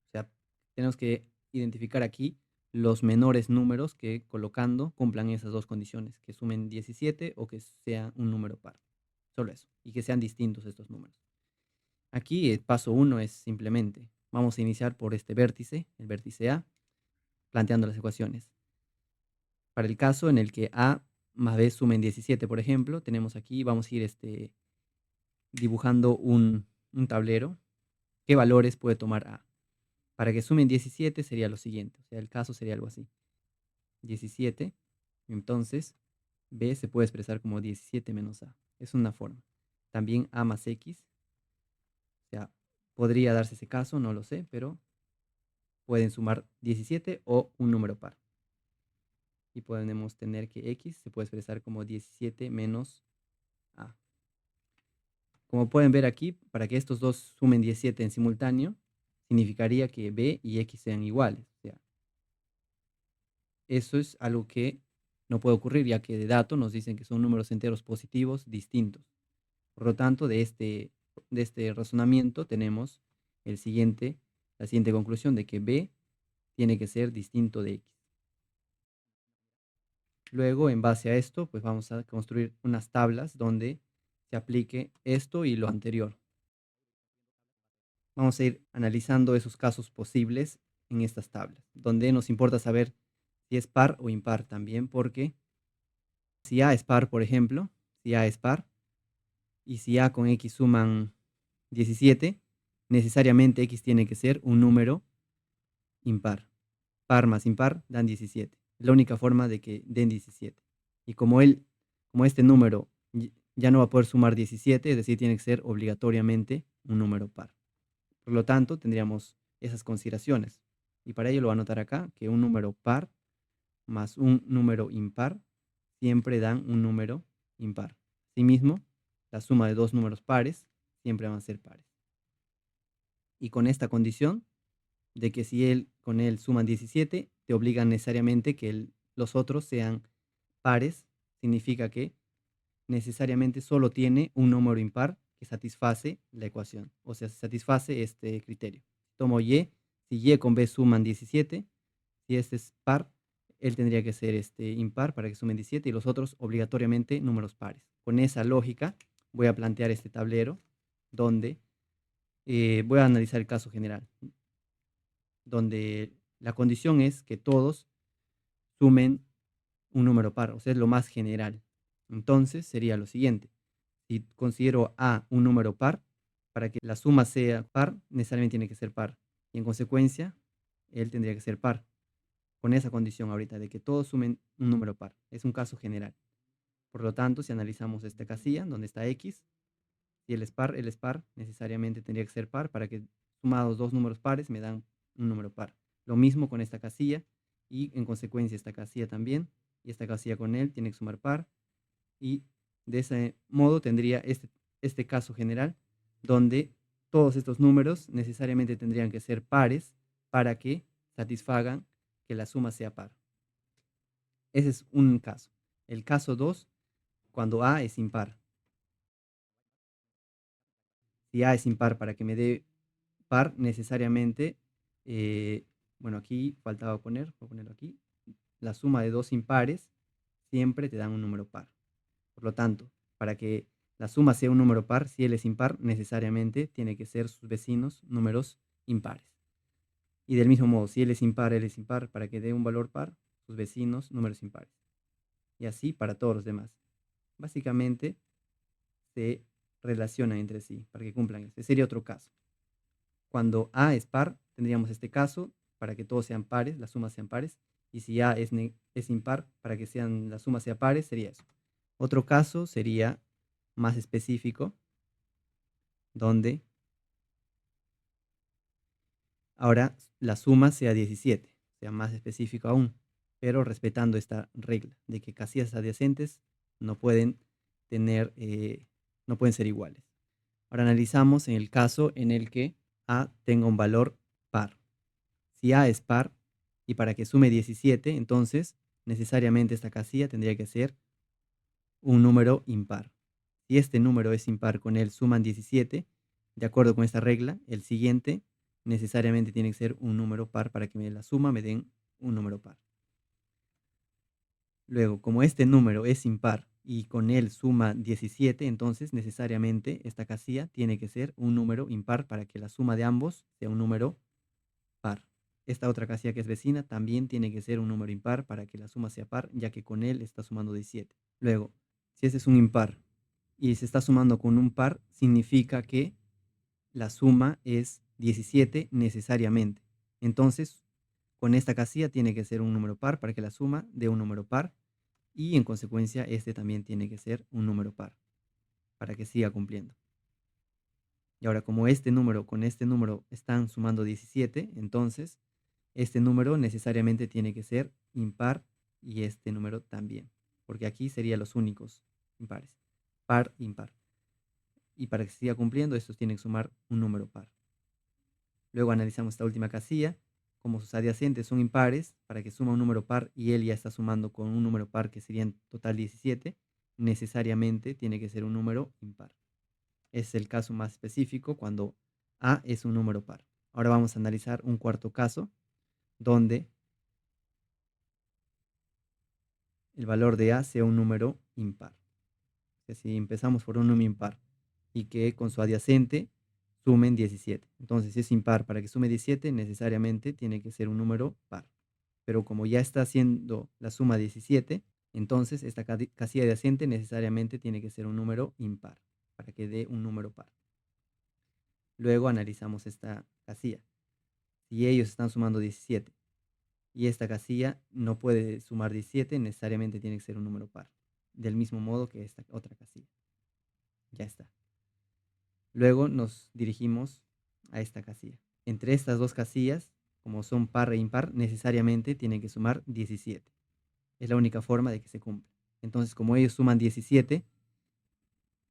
O sea, tenemos que identificar aquí los menores números que colocando cumplan esas dos condiciones, que sumen 17 o que sea un número par. Solo eso, y que sean distintos estos números. Aquí el paso 1 es simplemente, vamos a iniciar por este vértice, el vértice A, planteando las ecuaciones. Para el caso en el que A más B sumen 17, por ejemplo, tenemos aquí, vamos a ir dibujando un tablero. ¿Qué valores puede tomar A? Para que sumen 17 sería lo siguiente, o sea, el caso sería algo así. 17, entonces B se puede expresar como 17 menos A. Es una forma. También A más X, o sea, podría darse ese caso, no lo sé, pero pueden sumar 17 o un número par. Y podemos tener que X se puede expresar como 17 menos A. Como pueden ver aquí, para que estos dos sumen 17 en simultáneo, significaría que B y X sean iguales. O sea, eso es algo que no puede ocurrir, ya que de dato nos dicen que son números enteros positivos distintos. Por lo tanto, de este razonamiento tenemos la siguiente conclusión de que B tiene que ser distinto de X. Luego, en base a esto, pues vamos a construir unas tablas donde se aplique esto y lo anterior. Vamos a ir analizando esos casos posibles en estas tablas, donde nos importa saber si es par o impar también, porque si A es par, por ejemplo, si A es par, y si A con X suman 17, necesariamente X tiene que ser un número impar. Par más impar dan 17. Es la única forma de que den 17. Y como este número ya no va a poder sumar 17, es decir, tiene que ser obligatoriamente un número par. Por lo tanto, tendríamos esas consideraciones. Y para ello lo voy a anotar acá, que un número par más un número impar siempre dan un número impar. Asimismo, la suma de dos números pares siempre van a ser pares. Y con esta condición de que si con él suman 17, te obligan necesariamente que los otros sean pares, significa que necesariamente solo tiene un número impar que satisface la ecuación, o sea, satisface este criterio. Tomo Y, si Y con B suman 17, si este es par, él tendría que ser impar para que sumen 17 y los otros obligatoriamente números pares. Con esa lógica voy a plantear este tablero donde voy a analizar el caso general, donde La condición es que todos sumen un número par, o sea, es lo más general. Entonces sería lo siguiente. Si considero A un número par, para que la suma sea par, necesariamente tiene que ser par. Y en consecuencia, él tendría que ser par. Con esa condición ahorita de que todos sumen un número par. Es un caso general. Por lo tanto, si analizamos esta casilla donde está X, si él es par, necesariamente tendría que ser par para que sumados dos números pares me dan un número par. Lo mismo con esta casilla y en consecuencia esta casilla también. Y esta casilla con él tiene que sumar par. Y de ese modo tendría este caso general donde todos estos números necesariamente tendrían que ser pares para que satisfagan que la suma sea par. Ese es un caso. El caso 2, cuando A es impar. Si A es impar para que me dé par, necesariamente, bueno, aquí faltaba poner, voy a ponerlo aquí, la suma de dos impares siempre te dan un número par. Por lo tanto, para que la suma sea un número par, si él es impar, necesariamente tiene que ser sus vecinos números impares. Y del mismo modo, si él es impar, para que dé un valor par, sus vecinos números impares. Y así para todos los demás. Básicamente se relacionan entre sí para que cumplan. Este sería otro caso. Cuando A es par, tendríamos este caso para que todos sean pares, las sumas sean pares. Y si A es impar, para que las sumas sean pares, sería eso. Otro caso sería más específico, donde ahora la suma sea 17, sea más específico aún, pero respetando esta regla de que casillas adyacentes no pueden tener, no pueden ser iguales. Ahora analizamos en el caso en el que A tenga un valor par. Si A es par y para que sume 17, entonces necesariamente esta casilla tendría que ser un número impar. Si este número es impar, con él suman 17, de acuerdo con esta regla, el siguiente necesariamente tiene que ser un número par para que la suma me den un número par. Luego, como este número es impar y con él suma 17, entonces necesariamente esta casilla tiene que ser un número impar para que la suma de ambos sea un número par. Esta otra casilla que es vecina también tiene que ser un número impar para que la suma sea par, ya que con él está sumando 17. Luego, si ese es un impar y se está sumando con un par, significa que la suma es 17 necesariamente. Entonces, con esta casilla tiene que ser un número par para que la suma dé un número par y en consecuencia este también tiene que ser un número par para que siga cumpliendo. Y ahora como este número con este número están sumando 17, entonces este número necesariamente tiene que ser impar y este número también, porque aquí serían los únicos impares, par, impar. Y para que siga cumpliendo, estos tienen que sumar un número par. Luego analizamos esta última casilla. Como sus adyacentes son impares, para que suma un número par y él ya está sumando con un número par que sería en total 17, necesariamente tiene que ser un número impar. Es el caso más específico cuando A es un número par. Ahora vamos a analizar un cuarto caso donde el valor de A sea un número impar. Que si empezamos por un número impar y que con su adyacente sumen 17. Entonces, si es impar, para que sume 17, necesariamente tiene que ser un número par. Pero como ya está haciendo la suma 17, entonces esta casilla adyacente necesariamente tiene que ser un número impar para que dé un número par. Luego analizamos esta casilla. Si ellos están sumando 17 y esta casilla no puede sumar 17, necesariamente tiene que ser un número par. Del mismo modo que esta otra casilla. Ya está. Luego nos dirigimos a esta casilla. Entre estas dos casillas, como son par e impar, necesariamente tienen que sumar 17. Es la única forma de que se cumpla. Entonces, como ellos suman 17,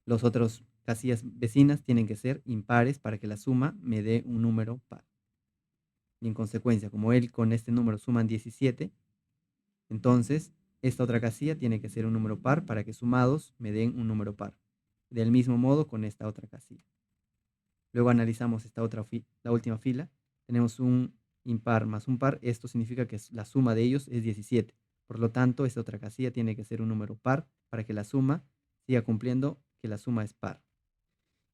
los otros casillas vecinas tienen que ser impares para que la suma me dé un número par. Y en consecuencia, como él con este número suman 17, entonces esta otra casilla tiene que ser un número par para que sumados me den un número par. Del mismo modo con esta otra casilla. Luego analizamos la última fila. Tenemos un impar más un par. Esto significa que la suma de ellos es 17. Por lo tanto, esta otra casilla tiene que ser un número par para que la suma siga cumpliendo que la suma es par.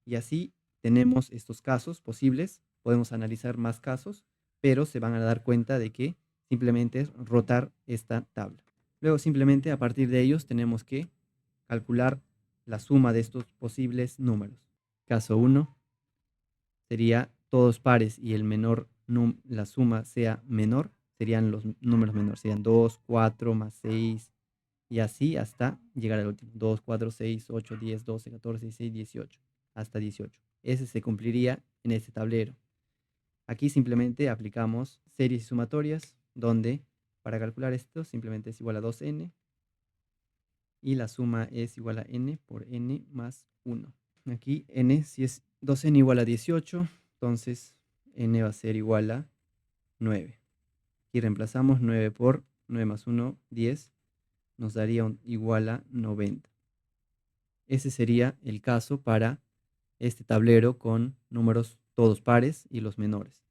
Y así tenemos estos casos posibles. Podemos analizar más casos, pero se van a dar cuenta de que simplemente es rotar esta tabla. Luego simplemente a partir de ellos tenemos que calcular la suma de estos posibles números. Caso 1 sería todos pares y la suma sea menor, serían los números menores, serían 2, 4 más 6 y así hasta llegar al último. 2, 4, 6, 8, 10, 12, 14, 16, 18, hasta 18. Ese se cumpliría en este tablero. Aquí simplemente aplicamos series y sumatorias, donde para calcular esto simplemente es igual a 2n y la suma es igual a n por n más 1. Aquí n, si es 2n igual a 18, entonces n va a ser igual a 9. Aquí reemplazamos 9 por 9 más 1, 10, nos daría igual a 90. Ese sería el caso para este tablero con números todos pares y los menores.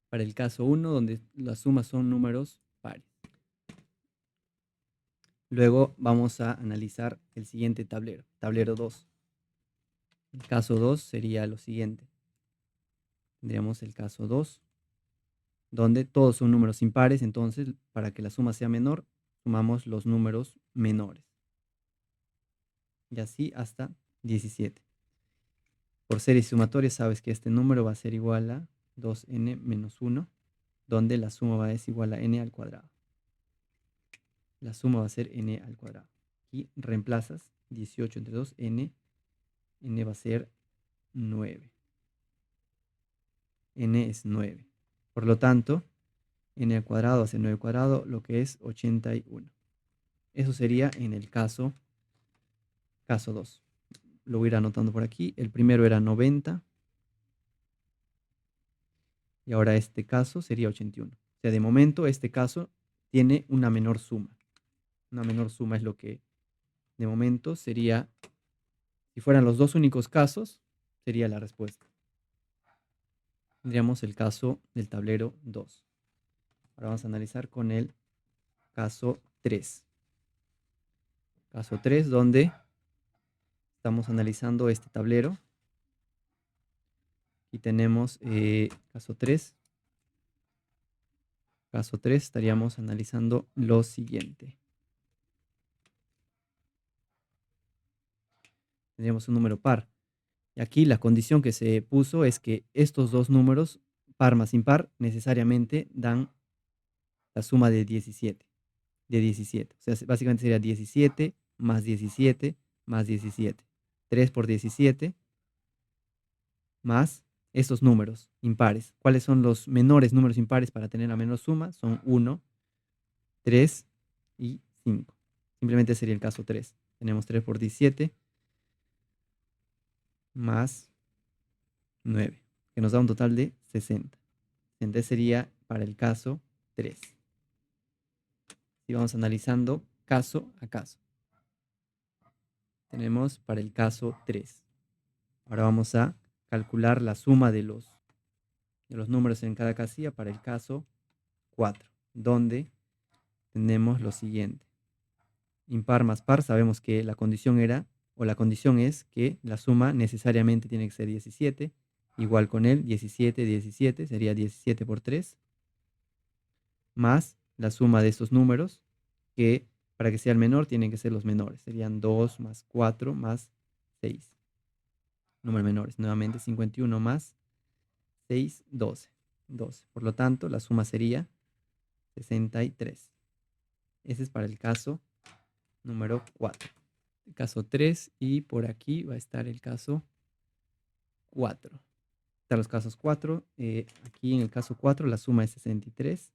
Para el caso 1, donde las sumas son números pares. Luego vamos a analizar el siguiente tablero, tablero 2. El caso 2 sería lo siguiente. Tendríamos el caso 2, donde todos son números impares, entonces para que la suma sea menor, sumamos los números menores. Y así hasta 17. Por series sumatorias sabes que este número va a ser igual a 2n menos 1, donde la suma va a ser igual a n al cuadrado. La suma va a ser n al cuadrado. Aquí reemplazas 18 entre 2, n va a ser 9. N es 9. Por lo tanto, n al cuadrado va a ser 9 al cuadrado, lo que es 81. Eso sería en el caso 2. Lo voy a ir anotando por aquí. El primero era 90. Y ahora este caso sería 81. O sea, de momento este caso tiene una menor suma. Una menor suma es lo que de momento sería, si fueran los dos únicos casos, sería la respuesta. Tendríamos el caso del tablero 2. Ahora vamos a analizar con el caso 3. Caso 3, donde estamos analizando este tablero. Y tenemos caso 3. Caso 3 estaríamos analizando lo siguiente. Tendríamos un número par. Y aquí la condición que se puso es que estos dos números, par más impar, necesariamente dan la suma de 17. O sea, básicamente sería 17 más 17 más 17. 3 por 17 más estos números impares. ¿Cuáles son los menores números impares para tener la menor suma? Son 1, 3 y 5. Simplemente sería el caso 3. Tenemos 3 por 17 más 9, que nos da un total de 60. Entonces sería para el caso 3. Y vamos analizando caso a caso. Tenemos para el caso 3. Ahora vamos a calcular la suma de los números en cada casilla para el caso 4, donde tenemos lo siguiente. Impar más par, sabemos que la condición es que la suma necesariamente tiene que ser 17. Igual con él, 17, 17, sería 17 por 3, más la suma de estos números, que para que sea el menor tienen que ser los menores. Serían 2 más 4 más 6. Números menores. Nuevamente 51 más 6, 12. 12. Por lo tanto, la suma sería 63. Ese es para el caso número 4. El caso 3 y por aquí va a estar el caso 4. Están los casos 4. Aquí en el caso 4 la suma es 63.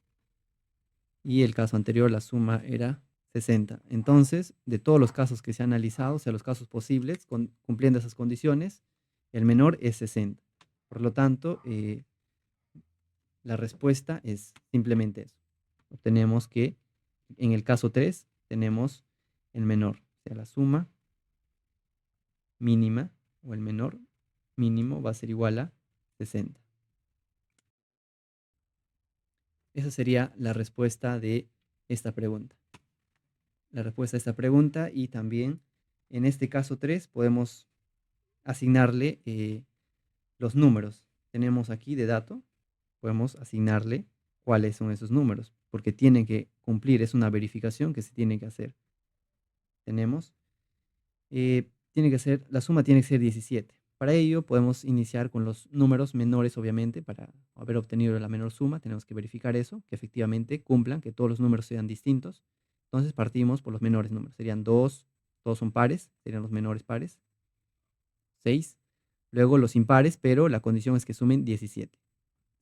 Y el caso anterior la suma era 60. Entonces, de todos los casos que se han analizado, o sea, los casos posibles, cumpliendo esas condiciones, el menor es 60. Por lo tanto, la respuesta es simplemente eso. Obtenemos que en el caso 3 tenemos el menor, o sea, la suma mínima o el menor mínimo va a ser igual a 60. Esa sería la respuesta de esta pregunta. La respuesta a esta pregunta y también En este caso 3 podemos asignarle los números. Tenemos aquí de dato, podemos asignarle cuáles son esos números, porque tienen que cumplir, es una verificación que se tiene que hacer. Tenemos, tiene que ser, la suma tiene que ser 17. Para ello podemos iniciar con los números menores, obviamente, para haber obtenido la menor suma, tenemos que verificar eso, que efectivamente cumplan, que todos los números sean distintos. Entonces partimos por los menores números, serían 2, todos son pares, serían los menores pares, 6, luego los impares, pero la condición es que sumen 17.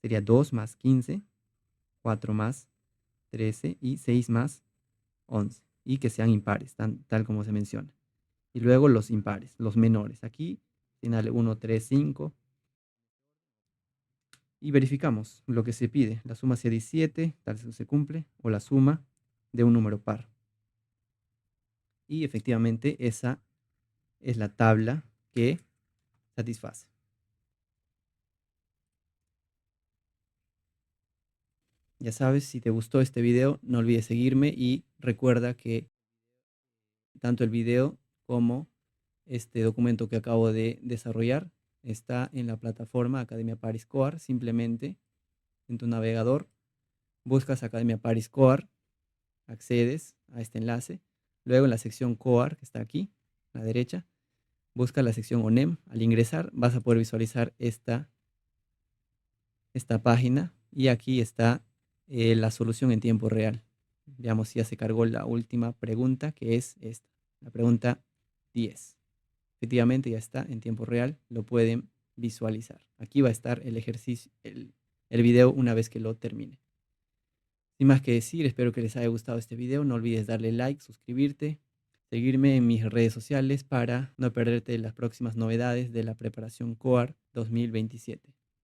Sería 2 más 15, 4 más 13 y 6 más 11. Y que sean impares, tal como se menciona. Y luego los impares, los menores. Aquí, señale 1, 3, 5. Y verificamos lo que se pide. La suma sea 17, tal vez se cumple, o la suma de un número par. Y efectivamente esa es la tabla que satisface. Ya sabes, si te gustó este video, no olvides seguirme y recuerda que tanto el video como este documento que acabo de desarrollar está en la plataforma Academia Paris Coar. Simplemente en tu navegador buscas Academia Paris Coar, accedes a este enlace. Luego en la sección Coar, que está aquí, a la derecha, busca la sección ONEM. Al ingresar vas a poder visualizar esta página y aquí está la solución en tiempo real. Veamos si ya se cargó la última pregunta, que es esta, la pregunta 10. Efectivamente ya está en tiempo real, lo pueden visualizar. Aquí va a estar el ejercicio, el video una vez que lo termine. Sin más que decir, espero que les haya gustado este video. No olvides darle like, suscribirte, seguirme en mis redes sociales para no perderte las próximas novedades de la preparación COAR 2027.